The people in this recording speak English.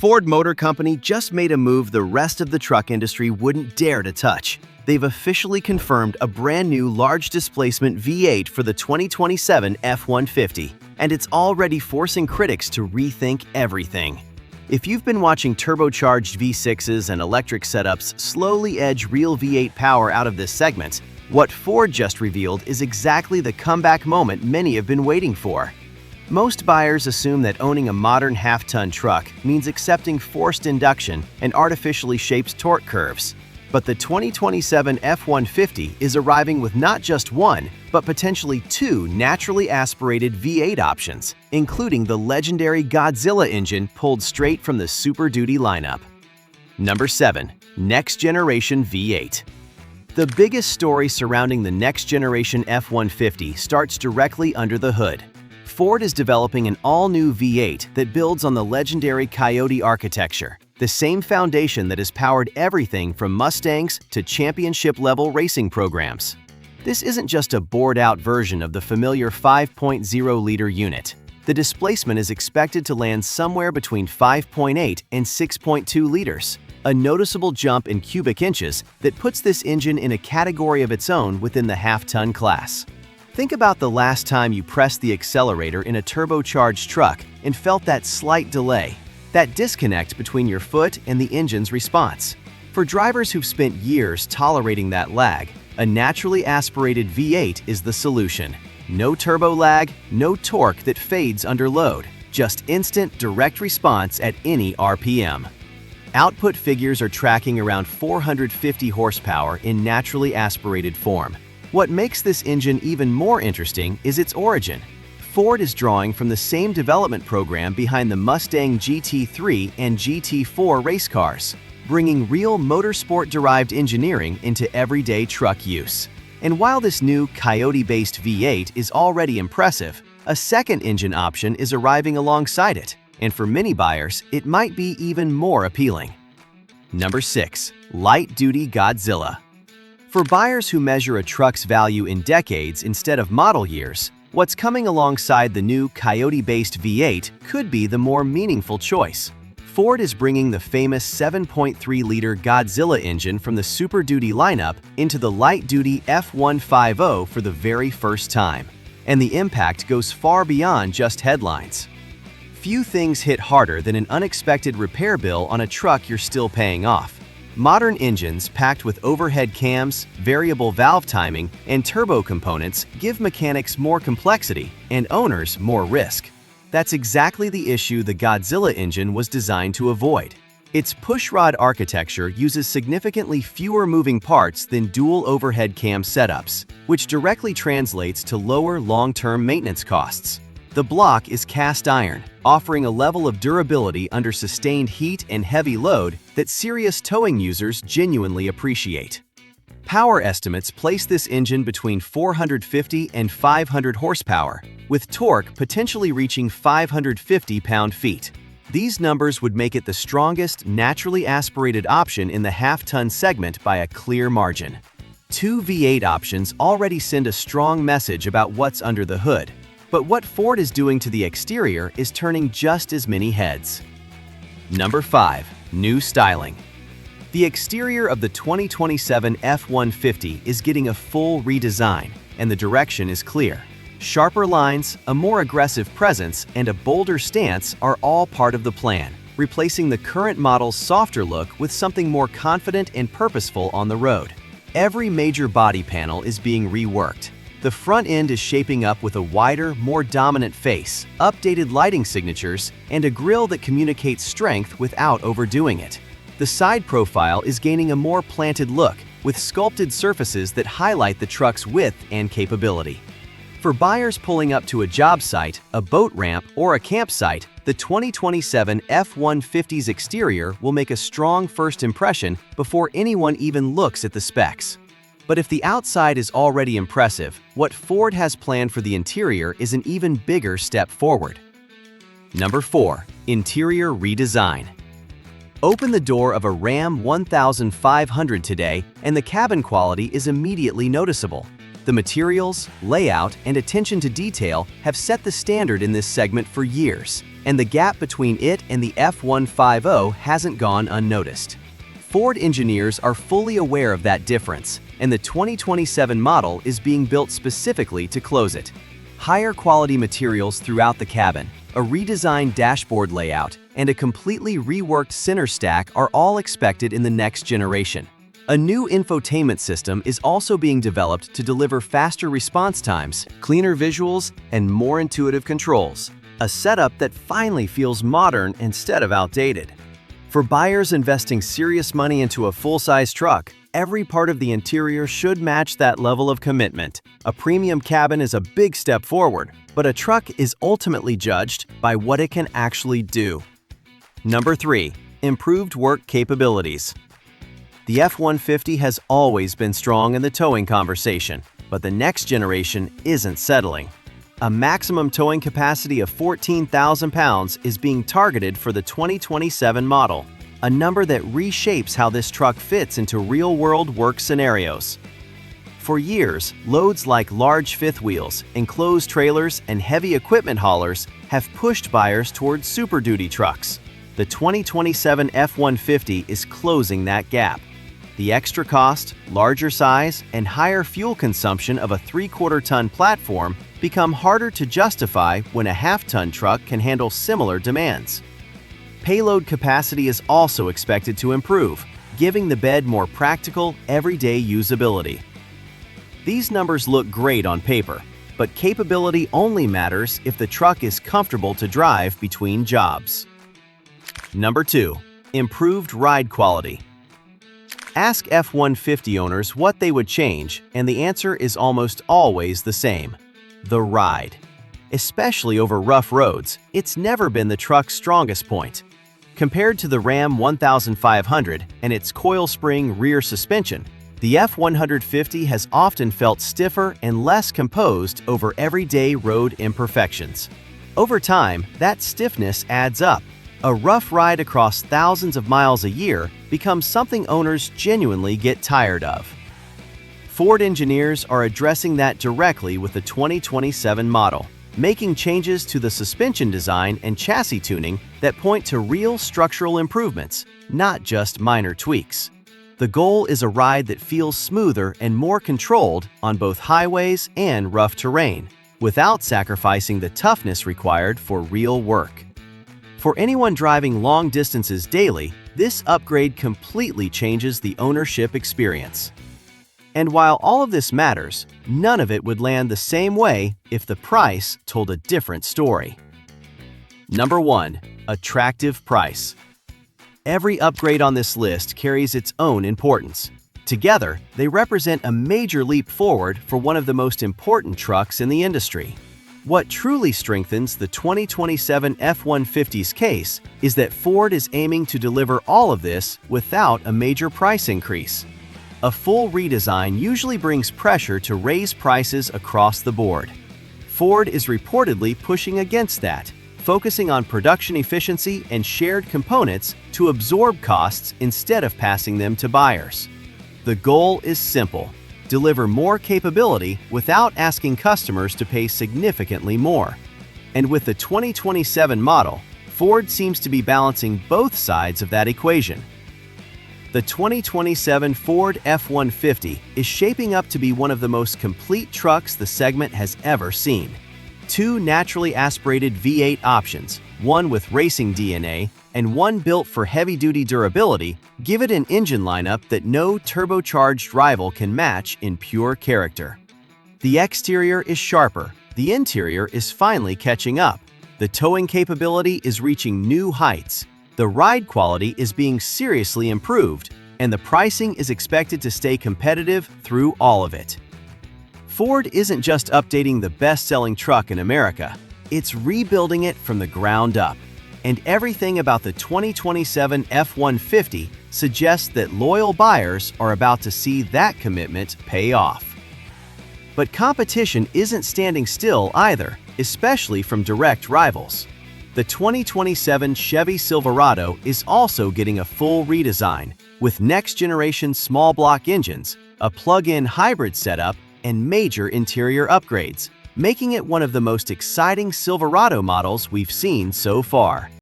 Ford Motor Company just made a move the rest of the truck industry wouldn't dare to touch. They've officially confirmed a brand new large displacement V8 for the 2027 F-150, and it's already forcing critics to rethink everything. If you've been watching turbocharged V6s and electric setups slowly edge real V8 power out of this segment, what Ford just revealed is exactly the comeback moment many have been waiting for. Most buyers assume that owning a modern half-ton truck means accepting forced induction and artificially shaped torque curves. But the 2027 F-150 is arriving with not just one, but potentially two naturally aspirated V8 options, including the legendary Godzilla engine pulled straight from the Super Duty lineup. Number 7. Next Generation V8. The biggest story surrounding the next generation F-150 starts directly under the hood. Ford is developing an all-new V8 that builds on the legendary Coyote architecture, the same foundation that has powered everything from Mustangs to championship-level racing programs. This isn't just a bored-out version of the familiar 5.0-liter unit. The displacement is expected to land somewhere between 5.8 and 6.2 liters, a noticeable jump in cubic inches that puts this engine in a category of its own within the half-ton class. Think about the last time you pressed the accelerator in a turbocharged truck and felt that slight delay, that disconnect between your foot and the engine's response. For drivers who've spent years tolerating that lag, a naturally aspirated V8 is the solution. No turbo lag, no torque that fades under load, just instant, direct response at any RPM. Output figures are tracking around 450 horsepower in naturally aspirated form. What makes this engine even more interesting is its origin. Ford is drawing from the same development program behind the Mustang GT3 and GT4 race cars, bringing real motorsport-derived engineering into everyday truck use. And while this new Coyote-based V8 is already impressive, a second engine option is arriving alongside it, and for many buyers, it might be even more appealing. Number 6. Light-duty Godzilla. For buyers who measure a truck's value in decades instead of model years, what's coming alongside the new Coyote-based V8 could be the more meaningful choice. Ford is bringing the famous 7.3-liter Godzilla engine from the Super Duty lineup into the light-duty F-150 for the very first time, and the impact goes far beyond just headlines. Few things hit harder than an unexpected repair bill on a truck you're still paying off. Modern engines packed with overhead cams, variable valve timing, and turbo components give mechanics more complexity and owners more risk. That's exactly the issue the Godzilla engine was designed to avoid. Its pushrod architecture uses significantly fewer moving parts than dual overhead cam setups, which directly translates to lower long-term maintenance costs. The block is cast iron, offering a level of durability under sustained heat and heavy load that serious towing users genuinely appreciate. Power estimates place this engine between 450 and 500 horsepower, with torque potentially reaching 550 pound-feet. These numbers would make it the strongest naturally aspirated option in the half-ton segment by a clear margin. Two V8 options already send a strong message about what's under the hood. But what Ford is doing to the exterior is turning just as many heads. Number 5. New styling. The exterior of the 2027 F-150 is getting a full redesign, and the direction is clear. Sharper lines, a more aggressive presence, and a bolder stance are all part of the plan, replacing the current model's softer look with something more confident and purposeful on the road. Every major body panel is being reworked. The front end is shaping up with a wider, more dominant face, updated lighting signatures, and a grille that communicates strength without overdoing it. The side profile is gaining a more planted look, with sculpted surfaces that highlight the truck's width and capability. For buyers pulling up to a job site, a boat ramp, or a campsite, the 2027 F-150's exterior will make a strong first impression before anyone even looks at the specs. But if the outside is already impressive, what Ford has planned for the interior is an even bigger step forward. Number 4. Interior redesign. Open the door of a Ram 1500 today, and the cabin quality is immediately noticeable. The materials, layout, and attention to detail have set the standard in this segment for years, and the gap between it and the F-150 hasn't gone unnoticed. Ford engineers are fully aware of that difference, and the 2027 model is being built specifically to close it. Higher quality materials throughout the cabin, a redesigned dashboard layout, and a completely reworked center stack are all expected in the next generation. A new infotainment system is also being developed to deliver faster response times, cleaner visuals, and more intuitive controls. A setup that finally feels modern instead of outdated. For buyers investing serious money into a full-size truck, every part of the interior should match that level of commitment. A premium cabin is a big step forward, but a truck is ultimately judged by what it can actually do. Number 3. Improved work capabilities. The F-150 has always been strong in the towing conversation, but the next generation isn't settling. A maximum towing capacity of 14,000 pounds is being targeted for the 2027 model, a number that reshapes how this truck fits into real-world work scenarios. For years, loads like large fifth wheels, enclosed trailers, and heavy equipment haulers have pushed buyers towards Super Duty trucks. The 2027 F-150 is closing that gap. The extra cost, larger size, and higher fuel consumption of a 3/4-ton platform become harder to justify when a half-ton truck can handle similar demands. Payload capacity is also expected to improve, giving the bed more practical, everyday usability. These numbers look great on paper, but capability only matters if the truck is comfortable to drive between jobs. Number 2. Improved ride quality. Ask F-150 owners what they would change, and the answer is almost always the same. The ride. Especially over rough roads, it's never been the truck's strongest point. Compared to the Ram 1500 and its coil spring rear suspension, the F-150 has often felt stiffer and less composed over everyday road imperfections. Over time, that stiffness adds up. A rough ride across thousands of miles a year becomes something owners genuinely get tired of. Ford engineers are addressing that directly with the 2027 model, making changes to the suspension design and chassis tuning that point to real structural improvements, not just minor tweaks. The goal is a ride that feels smoother and more controlled on both highways and rough terrain, without sacrificing the toughness required for real work. For anyone driving long distances daily, this upgrade completely changes the ownership experience. And while all of this matters, none of it would land the same way if the price told a different story. Number 1. Attractive price. Every upgrade on this list carries its own importance. Together, they represent a major leap forward for one of the most important trucks in the industry. What truly strengthens the 2027 F-150's case is that Ford is aiming to deliver all of this without a major price increase. A full redesign usually brings pressure to raise prices across the board. Ford is reportedly pushing against that, focusing on production efficiency and shared components to absorb costs instead of passing them to buyers. The goal is simple: deliver more capability without asking customers to pay significantly more. And with the 2027 model, Ford seems to be balancing both sides of that equation. The 2027 Ford F-150 is shaping up to be one of the most complete trucks the segment has ever seen. Two naturally aspirated V8 options, one with racing DNA and one built for heavy-duty durability, give it an engine lineup that no turbocharged rival can match in pure character. The exterior is sharper, the interior is finally catching up, the towing capability is reaching new heights, the ride quality is being seriously improved, and the pricing is expected to stay competitive through all of it. Ford isn't just updating the best-selling truck in America, it's rebuilding it from the ground up. And everything about the 2027 F-150 suggests that loyal buyers are about to see that commitment pay off. But competition isn't standing still either, especially from direct rivals. The 2027 Chevy Silverado is also getting a full redesign, with next-generation small block engines, a plug-in hybrid setup, and major interior upgrades, making it one of the most exciting Silverado models we've seen so far.